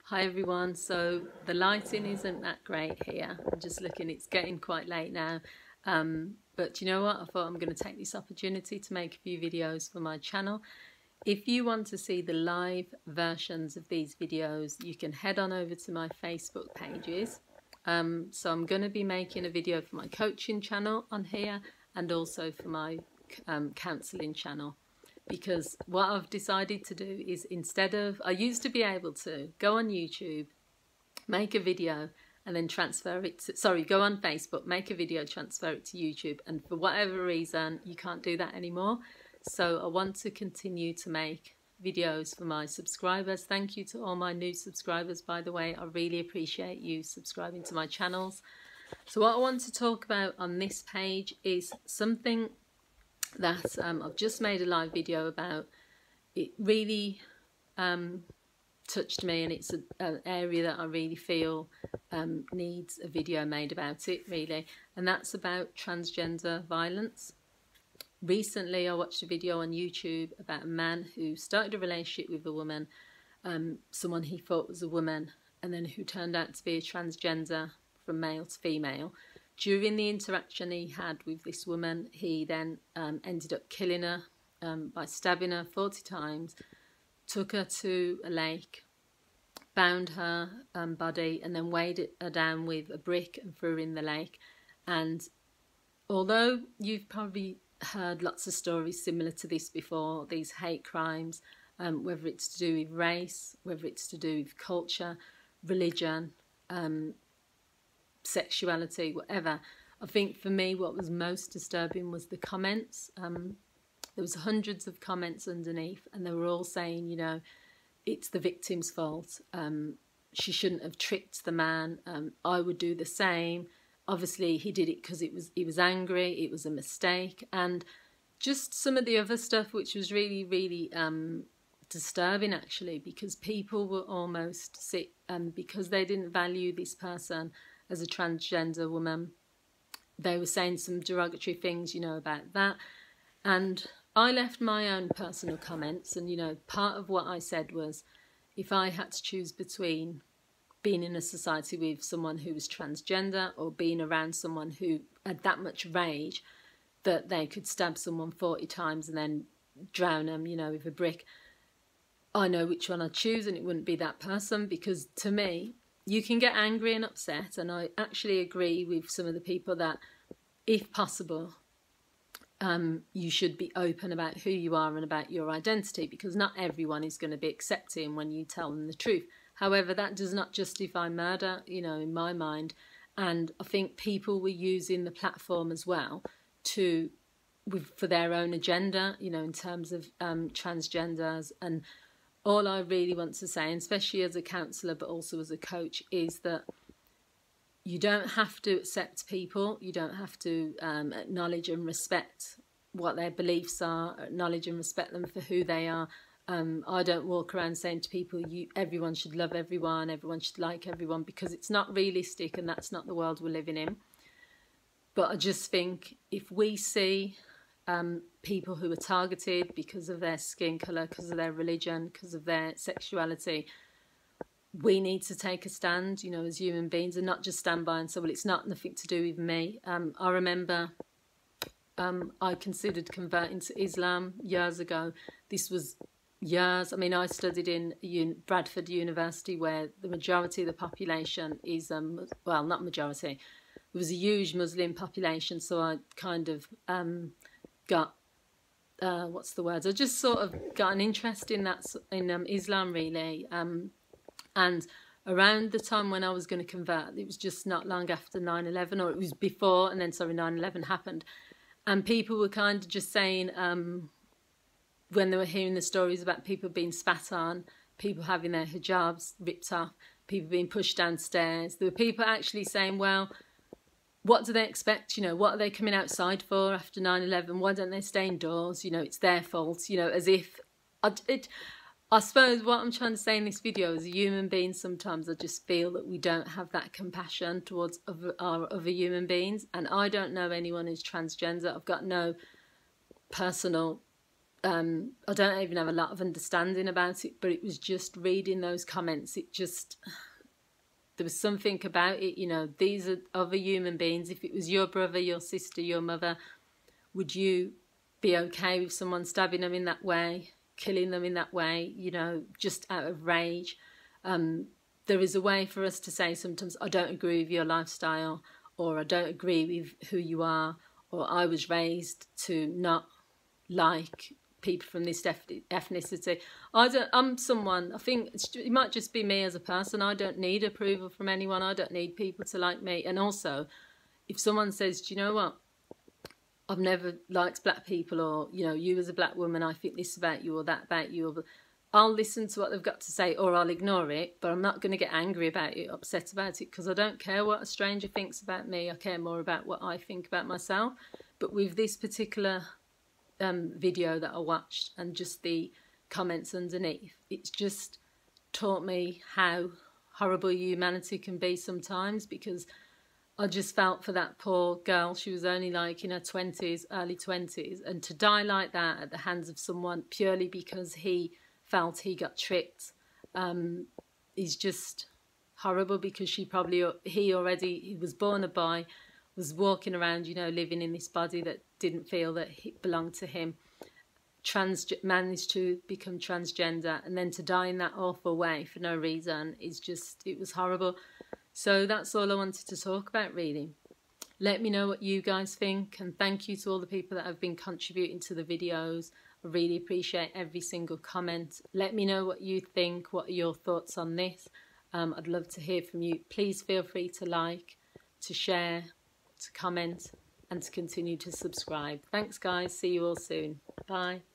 Hi everyone, so the lighting isn't that great here. I'm just looking, it's getting quite late now. But you know what, I thought I'm going to take this opportunity to make a few videos for my channel. If you want to see the live versions of these videos, you can head on over to my Facebook pages. So I'm going to be making a video for my coaching channel on here and also for my counselling channel. Because what I've decided to do is, instead of, I used to be able to go on YouTube, make a video and then transfer it to, go on Facebook, make a video, transfer it to YouTube, and for whatever reason you can't do that anymore. So I want to continue to make videos for my subscribers. Thank you to all my new subscribers, by the way. I really appreciate you subscribing to my channels. So what I want to talk about on this page is something that I've just made a live video about. It really touched me, and it's an area that I really feel needs a video made about it, really, and that's about transgender violence. Recently I watched a video on YouTube about a man who started a relationship with a woman, someone he thought was a woman, and then who turned out to be a transgender from male to female. During the interaction he had with this woman, he then ended up killing her by stabbing her 40 times, took her to a lake, bound her body, and then weighed her down with a brick and threw her in the lake. And although you've probably heard lots of stories similar to this before, these hate crimes, whether it's to do with race, whether it's to do with culture, religion, sexuality, whatever, I think for me what was most disturbing was the comments. There was hundreds of comments underneath, and they were all saying, you know, it's the victim's fault. She shouldn't have tricked the man. I would do the same. Obviously he did it because he was angry. It was a mistake, and just some of the other stuff which was really, really disturbing, actually, because people were almost sick because they didn't value this person as a transgender woman. They were saying some derogatory things, you know, about that. And I left my own personal comments, and, you know, part of what I said was, if I had to choose between being in a society with someone who was transgender or being around someone who had that much rage that they could stab someone 40 times and then drown them, you know, with a brick, I know which one I'd choose, and it wouldn't be that person. Because to me, you can get angry and upset, and I actually agree with some of the people that, if possible, you should be open about who you are and about your identity, because not everyone is going to be accepting when you tell them the truth. However, that does not justify murder, you know, in my mind. And I think people were using the platform as well for their own agenda, you know, in terms of transgenders. And all I really want to say, and especially as a counsellor but also as a coach, is that you don't have to accept people. You don't have to acknowledge and respect what their beliefs are, acknowledge and respect them for who they are. I don't walk around saying to people, everyone should love everyone, everyone should like everyone, because it's not realistic, and that's not the world we're living in. But I just think if we see people who are targeted because of their skin colour, because of their religion, because of their sexuality, we need to take a stand, you know, as human beings, and not just stand by and say, well, it's nothing to do with me. I remember I considered converting to Islam years ago. This was years. I mean, I studied in Bradford University, where the majority of the population is, well, not majority, there was a huge Muslim population, so I kind of got, what's the word? I just sort of got an interest in that, in Islam, really. And around the time when I was going to convert, it was just not long after 9/11, or it was before, and then, sorry, 9/11 happened. And people were kind of just saying, when they were hearing the stories about people being spat on, people having their hijabs ripped off, people being pushed downstairs, there were people actually saying, well, what do they expect? You know, what are they coming outside for after 9/11? Why don't they stay indoors? You know, it's their fault, you know, as if... I suppose what I'm trying to say in this video, as a human being, sometimes I just feel that we don't have that compassion towards our other human beings. And I don't know anyone who's transgender. I've got no personal I don't even have a lot of understanding about it, but it was just reading those comments. There was something about it, you know, these are other human beings. If it was your brother, your sister, your mother, would you be okay with someone stabbing them in that way, killing them in that way, you know, just out of rage? There is a way for us to say sometimes, I don't agree with your lifestyle, or I don't agree with who you are, or I was raised to not like people from this ethnicity. I'm someone, I think it might just be me as a person. I don't need approval from anyone. I don't need people to like me. And also, if someone says, do you know what, I've never liked black people, or, you know, you as a black woman, I think this about you or that about you, or I'll listen to what they've got to say, or I'll ignore it, but I'm not going to get angry about it, upset about it, because I don't care what a stranger thinks about me. I care more about what I think about myself. But with this particular video that I watched and just the comments underneath, it's just taught me how horrible humanity can be sometimes, because I just felt for that poor girl. She was only like in her 20s, early 20s, and to die like that at the hands of someone purely because he felt he got tricked is just horrible, because he was born a boy, was walking around, you know, living in this body that didn't feel that it belonged to him, managed to become transgender, and then to die in that awful way for no reason is just, it was horrible. So that's all I wanted to talk about, really. Let me know what you guys think, and thank you to all the people that have been contributing to the videos. I really appreciate every single comment. Let me know what you think. What are your thoughts on this? I'd love to hear from you. Please feel free to like, to share, to comment, and to continue to subscribe. Thanks, guys. See you all soon. Bye.